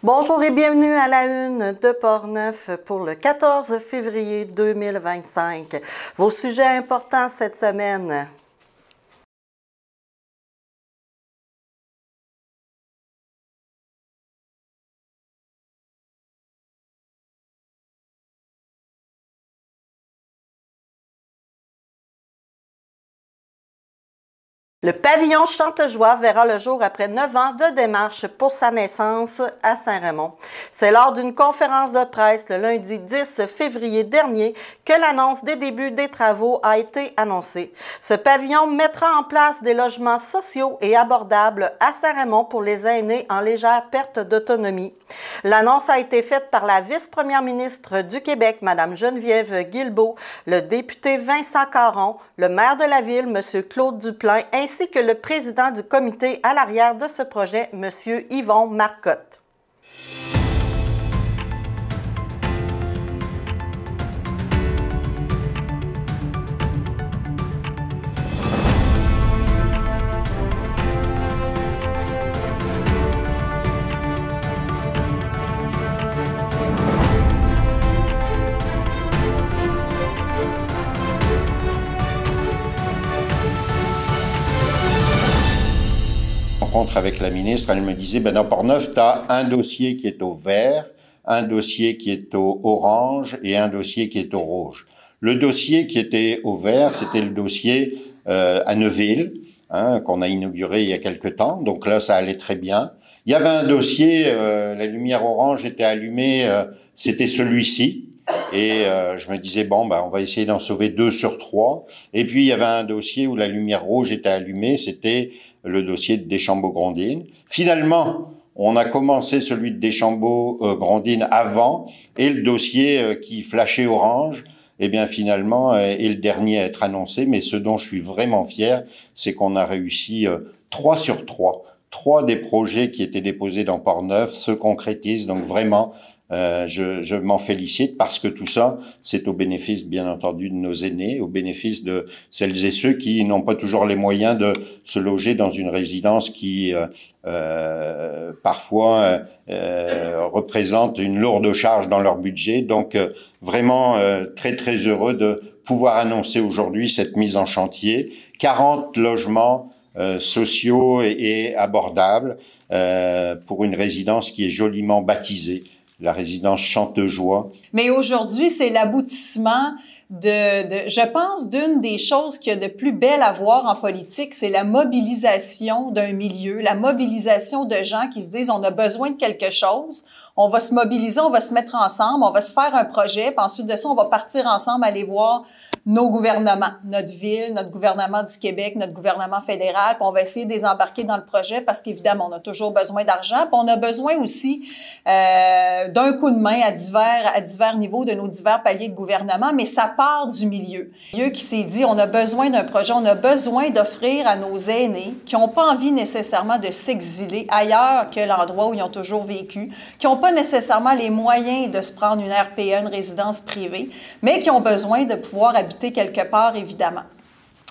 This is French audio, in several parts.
Bonjour et bienvenue à la une de Portneuf pour le 14 février 2025. Vos sujets importants cette semaine. Le pavillon Chantejoie verra le jour après 9 ans de démarche pour sa naissance à Saint-Raymond. C'est lors d'une conférence de presse le lundi 10 février dernier que l'annonce des débuts des travaux a été annoncée. Ce pavillon mettra en place des logements sociaux et abordables à Saint-Raymond pour les aînés en légère perte d'autonomie. L'annonce a été faite par la vice-première ministre du Québec, Mme Geneviève Guilbeault, le député Vincent Caron, le maire de la ville, M. Claude Duplain, ainsi que le président du comité à l'arrière de ce projet, M. Yvon Marcotte. Avec la ministre, elle me disait, dans Portneuf, tu as un dossier qui est au vert, un dossier qui est au orange et un dossier qui est au rouge. Le dossier qui était au vert, c'était le dossier à Neuville, qu'on a inauguré il y a quelque temps, donc là, ça allait très bien. Il y avait un dossier, la lumière orange était allumée, c'était celui-ci. Et je me disais, on va essayer d'en sauver 2 sur 3. Et puis, il y avait un dossier où la lumière rouge était allumée, c'était le dossier de Deschambault-Grondines. Finalement, on a commencé celui de Deschambault-Grondines avant, et le dossier qui flashait orange, finalement, est le dernier à être annoncé. Mais ce dont je suis vraiment fier, c'est qu'on a réussi 3 sur 3. 3 des projets qui étaient déposés dans Portneuf se concrétisent, donc vraiment, je m'en félicite parce que tout ça, c'est au bénéfice, bien entendu, de nos aînés, au bénéfice de celles et ceux qui n'ont pas toujours les moyens de se loger dans une résidence qui, parfois, représente une lourde charge dans leur budget. Donc, vraiment très, très heureux de pouvoir annoncer aujourd'hui cette mise en chantier. 40 logements sociaux et abordables pour une résidence qui est joliment baptisée, la résidence Chantejoie. Mais aujourd'hui, c'est l'aboutissement je pense, d'une des choses qu'il y a de plus belle à voir en politique, c'est la mobilisation d'un milieu, la mobilisation de gens qui se disent on a besoin de quelque chose, on va se mobiliser, on va se mettre ensemble, on va se faire un projet, puis ensuite de ça, on va partir ensemble aller voir nos gouvernements, notre ville, notre gouvernement du Québec, notre gouvernement fédéral, puis on va essayer de les embarquer dans le projet parce qu'évidemment, on a toujours besoin d'argent, puis on a besoin aussi d'un coup de main à divers niveaux de nos divers paliers de gouvernement, mais ça part du milieu. Le milieu qui s'est dit, on a besoin d'un projet, on a besoin d'offrir à nos aînés qui n'ont pas envie nécessairement de s'exiler ailleurs que l'endroit où ils ont toujours vécu, qui n'ont pas nécessairement les moyens de se prendre une RPA, une résidence privée, mais qui ont besoin de pouvoir habiter quelque part, évidemment.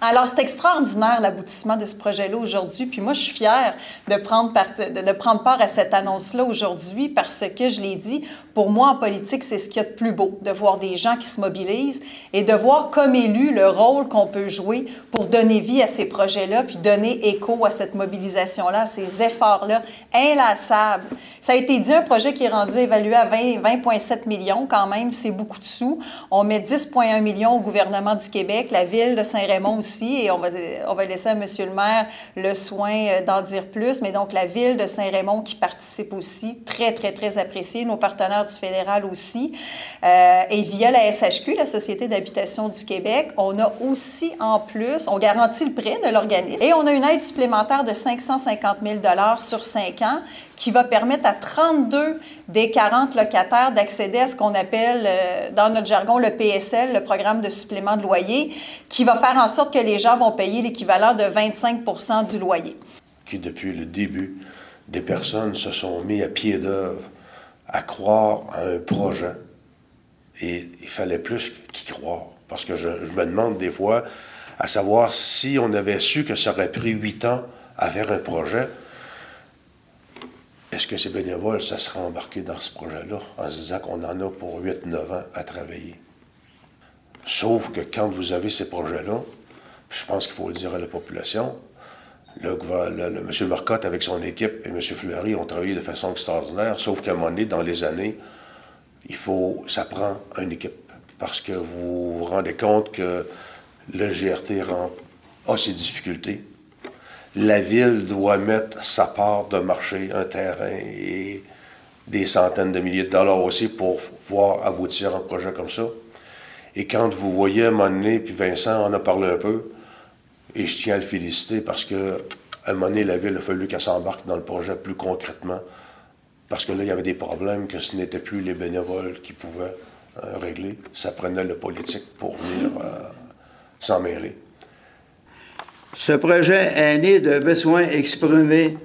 Alors, c'est extraordinaire l'aboutissement de ce projet-là aujourd'hui. Puis moi, je suis fière de prendre part à cette annonce-là aujourd'hui parce que, je l'ai dit, pour moi, en politique, c'est ce qu'il y a de plus beau, de voir des gens qui se mobilisent et de voir comme élu le rôle qu'on peut jouer pour donner vie à ces projets-là puis donner écho à cette mobilisation-là, à ces efforts-là inlassables. Ça a été dit, un projet qui est rendu évalué à 20,7 millions quand même, c'est beaucoup de sous. On met 10,1 millions au gouvernement du Québec, la ville de Saint-Raymond aussi, et on va laisser à M. le maire le soin d'en dire plus, mais donc la ville de Saint-Raymond qui participe aussi, très, très, très appréciée, nos partenaires du fédéral aussi, et via la SHQ, la Société d'habitation du Québec, on a aussi en plus, on garantit le prêt de l'organisme, et on a une aide supplémentaire de 550 000 $ sur 5 ans, qui va permettre à 32 des 40 locataires d'accéder à ce qu'on appelle, dans notre jargon, le PSL, le programme de supplément de loyer, qui va faire en sorte que les gens vont payer l'équivalent de 25 % du loyer. Qui, depuis le début, des personnes se sont mis à pied d'œuvre à croire à un projet. Et il fallait plus qu'y croire. Parce que je me demande des fois, à savoir si on avait su que ça aurait pris 8 ans à faire un projet, est-ce que ces bénévoles, ça sera embarqué dans ce projet-là en se disant qu'on en a pour 8-9 ans à travailler? Sauf que quand vous avez ces projets-là, je pense qu'il faut le dire à la population, M. Marcotte avec son équipe et M. Fleury ont travaillé de façon extraordinaire, sauf qu'à un moment donné, dans les années, ça prend une équipe. Parce que vous vous rendez compte que le GRT a ses difficultés. La ville doit mettre sa part de marché, un terrain et des centaines de milliers de dollars aussi pour pouvoir aboutir à un projet comme ça. Et quand vous voyez à un moment donné, puis Vincent en a parlé un peu, et je tiens à le féliciter parce que à un moment donné, la ville a fallu qu'elle s'embarque dans le projet plus concrètement. Parce que là, il y avait des problèmes que ce n'était plus les bénévoles qui pouvaient régler. Ça prenait le politique pour venir s'en mêler. Ce projet est né de besoins exprimés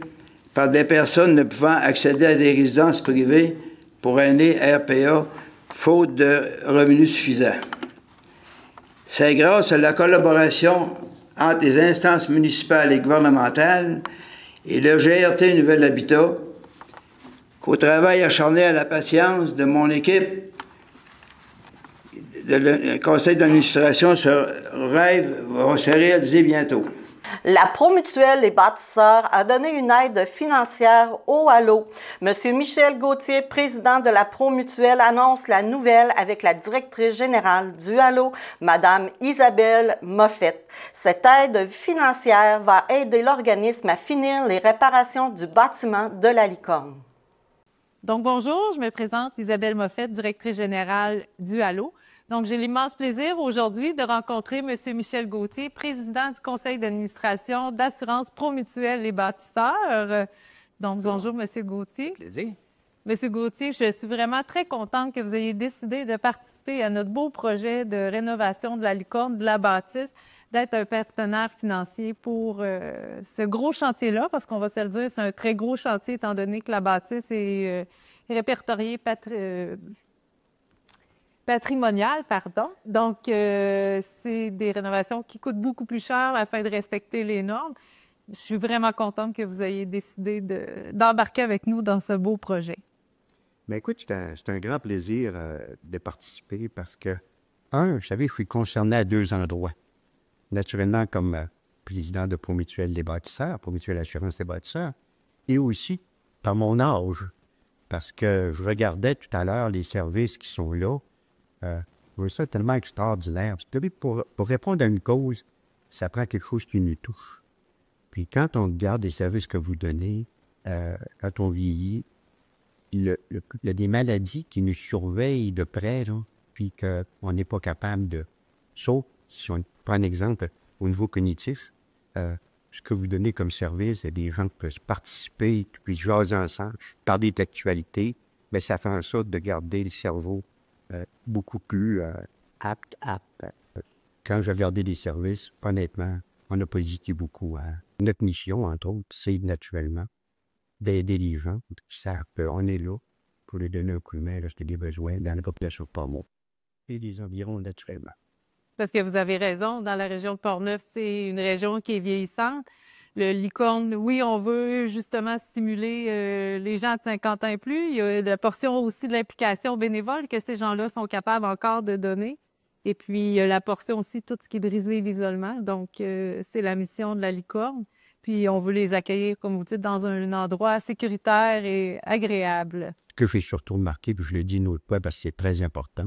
par des personnes ne pouvant accéder à des résidences privées pour aînés RPA, faute de revenus suffisants. C'est grâce à la collaboration entre les instances municipales et gouvernementales et le GRT Nouvel Habitat qu'au travail acharné à la patience de mon équipe, le conseil d'administration, ce rêve va se réaliser bientôt. La Promutuelle Les Bâtisseurs a donné une aide financière au Halo. M. Michel Gauthier, président de la Promutuelle, annonce la nouvelle avec la directrice générale du Halo, Mme Isabelle Moffett. Cette aide financière va aider l'organisme à finir les réparations du bâtiment de la Licorne. Donc, bonjour, je me présente Isabelle Moffett, directrice générale du Halo. Donc, j'ai l'immense plaisir aujourd'hui de rencontrer M. Michel Gauthier, président du conseil d'administration d'Assurance Promutuelle Les Bâtisseurs. Donc, bonjour, M. Gauthier. Plaisir. M. Gauthier, je suis vraiment très contente que vous ayez décidé de participer à notre beau projet de rénovation de la Licorne, de la bâtisse, d'être un partenaire financier pour ce gros chantier-là, parce qu'on va se le dire, c'est un très gros chantier, étant donné que la bâtisse est répertoriée patrimoniale, pardon. Donc, c'est des rénovations qui coûtent beaucoup plus cher afin de respecter les normes. Je suis vraiment contente que vous ayez décidé d'embarquer avec nous dans ce beau projet. Bien, écoute, c'est un grand plaisir de participer parce que, vous savez, je suis concerné à 2 endroits. Naturellement, comme président de Promutuelle Les Bâtisseurs, Promutuelle Assurance Les Bâtisseurs, et aussi par mon âge, parce que je regardais tout à l'heure les services qui sont là. Je trouve ça tellement extraordinaire. Pour répondre à une cause, ça prend quelque chose qui nous touche. Puis quand on regarde les services que vous donnez, quand on vieillit, il y a des maladies qui nous surveillent de près, là, puis qu'on n'est pas capable de... Sauf, si on prend un exemple au niveau cognitif, ce que vous donnez comme service, il y a des gens qui peuvent participer, qui puissent jaser ensemble, parler d'actualité, mais ça fait en sorte de garder le cerveau beaucoup plus apte. Quand j'ai regardé les services, honnêtement, on n'a pas hésité beaucoup. Notre mission, entre autres, c'est naturellement d'aider les gens qui savent qu'on est là pour les donner un coup de main lorsqu'il y a des besoins dans la population de Portneuf et les environs, naturellement. Parce que vous avez raison, dans la région de Portneuf, c'est une région qui est vieillissante. Le Licorne, oui, on veut justement stimuler les gens de 50 ans et plus. Il y a la portion aussi de l'implication bénévole que ces gens-là sont capables encore de donner. Et puis, il y a la portion aussi, tout ce qui est brisé l'isolement. Donc, c'est la mission de la Licorne. Puis, on veut les accueillir, comme vous dites, dans un endroit sécuritaire et agréable. Ce que j'ai surtout remarqué, puis je le dis une autre fois parce que c'est très important,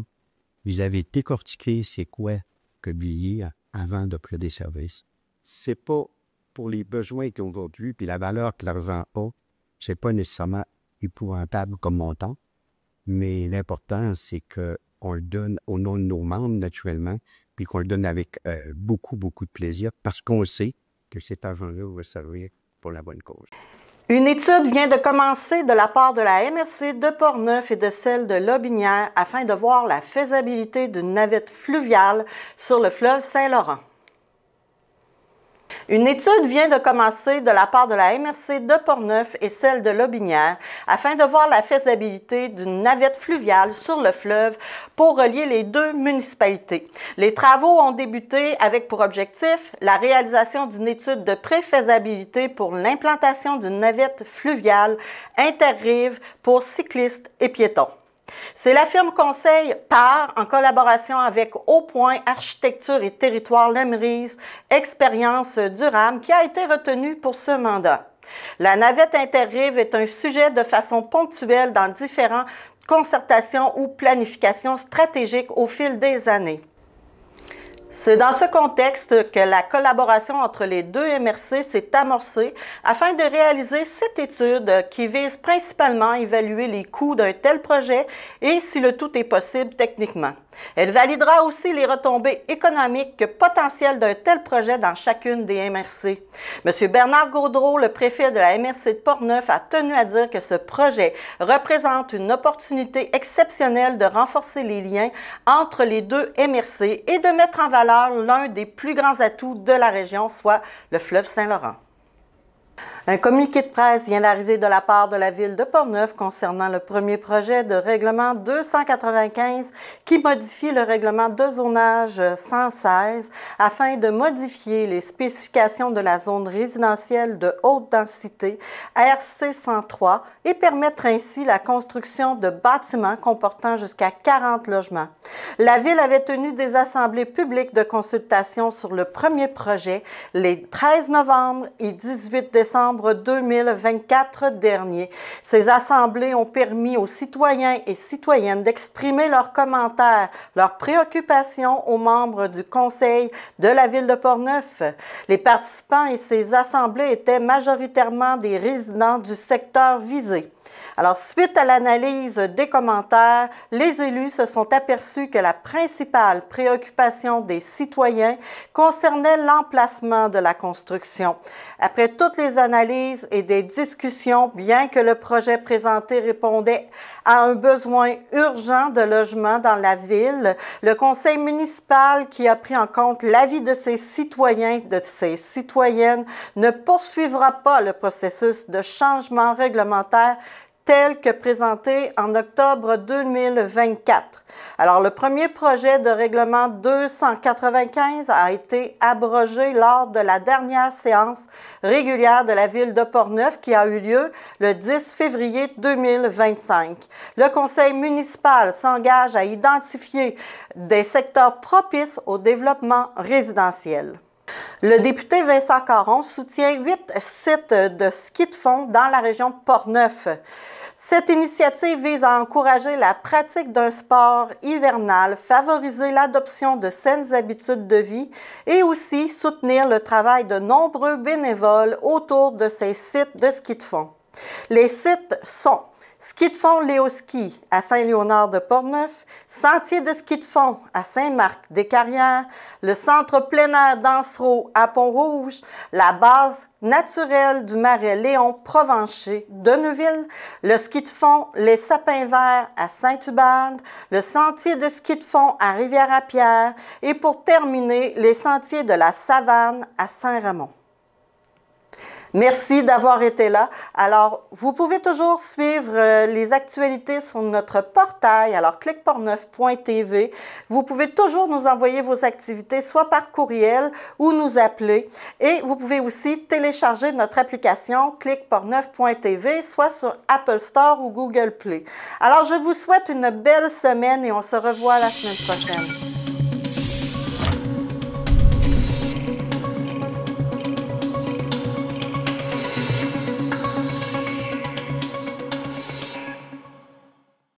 vous avez décortiqué c'est quoi que vieillir avant d'offrir des services. C'est pas pour les besoins qu'ils ont aujourd'hui, puis la valeur que l'argent a, c'est pas nécessairement épouvantable comme montant, mais l'important, c'est qu'on le donne au nom de nos membres, naturellement, puis qu'on le donne avec beaucoup, beaucoup de plaisir, parce qu'on sait que cet argent-là va servir pour la bonne cause. Une étude vient de commencer de la part de la MRC de Portneuf et de celle de Lotbinière afin de voir la faisabilité d'une navette fluviale sur le fleuve Saint-Laurent. Une étude vient de commencer de la part de la MRC de Portneuf et celle de Lotbinière afin de voir la faisabilité d'une navette fluviale sur le fleuve pour relier les deux municipalités. Les travaux ont débuté avec pour objectif la réalisation d'une étude de préfaisabilité pour l'implantation d'une navette fluviale interrive pour cyclistes et piétons. C'est la firme Conseil PAR, en collaboration avec Au Point Architecture et Territoire Lemerise, Expérience durable, qui a été retenue pour ce mandat. La navette interrive est un sujet de façon ponctuelle dans différentes concertations ou planifications stratégiques au fil des années. C'est dans ce contexte que la collaboration entre les deux MRC s'est amorcée afin de réaliser cette étude qui vise principalement à évaluer les coûts d'un tel projet et si le tout est possible techniquement. Elle validera aussi les retombées économiques potentielles d'un tel projet dans chacune des MRC. M. Bernard Gaudreault, le préfet de la MRC de Portneuf, a tenu à dire que ce projet représente une opportunité exceptionnelle de renforcer les liens entre les deux MRC et de mettre en valeur l'un des plus grands atouts de la région, soit le fleuve Saint-Laurent. Un communiqué de presse vient d'arriver de la part de la Ville de Portneuf concernant le premier projet de règlement 295 qui modifie le règlement de zonage 116 afin de modifier les spécifications de la zone résidentielle de haute densité RC 103 et permettre ainsi la construction de bâtiments comportant jusqu'à 40 logements. La Ville avait tenu des assemblées publiques de consultation sur le premier projet les 13 novembre et 18 décembre 2024 dernier. Ces assemblées ont permis aux citoyens et citoyennes d'exprimer leurs commentaires, leurs préoccupations aux membres du Conseil de la Ville de Portneuf. Les participants et ces assemblées étaient majoritairement des résidents du secteur visé. Alors, suite à l'analyse des commentaires, les élus se sont aperçus que la principale préoccupation des citoyens concernait l'emplacement de la construction. Après toutes les analyses et des discussions, bien que le projet présenté répondait à un besoin urgent de logement dans la ville, le conseil municipal, qui a pris en compte l'avis de ses citoyens, de ses citoyennes, ne poursuivra pas le processus de changement réglementaire tel que présenté en octobre 2024. Alors, le premier projet de règlement 295 a été abrogé lors de la dernière séance régulière de la Ville de Portneuf qui a eu lieu le 10 février 2025. Le conseil municipal s'engage à identifier des secteurs propices au développement résidentiel. Le député Vincent Caron soutient 8 sites de ski de fond dans la région de Portneuf. Cette initiative vise à encourager la pratique d'un sport hivernal, favoriser l'adoption de saines habitudes de vie et aussi soutenir le travail de nombreux bénévoles autour de ces sites de ski de fond. Les sites sont ski de fond Léoski à Saint-Léonard de Portneuf, sentier de ski de fond à Saint-Marc-des-Carrières, le centre plein air d'Ansereau à Pont-Rouge, la base naturelle du marais Léon Provencher de Neuville, le ski de fond Les Sapins Verts à Saint-Hubert, le sentier de ski de fond à Rivière-à-Pierre et pour terminer, les sentiers de la Savane à Saint-Raymond. Merci d'avoir été là. Alors, vous pouvez toujours suivre les actualités sur notre portail, alors cliqueportneuf.tv. Vous pouvez toujours nous envoyer vos activités, soit par courriel ou nous appeler. Et vous pouvez aussi télécharger notre application cliqueportneuf.tv, soit sur Apple Store ou Google Play. Alors, je vous souhaite une belle semaine et on se revoit la semaine prochaine.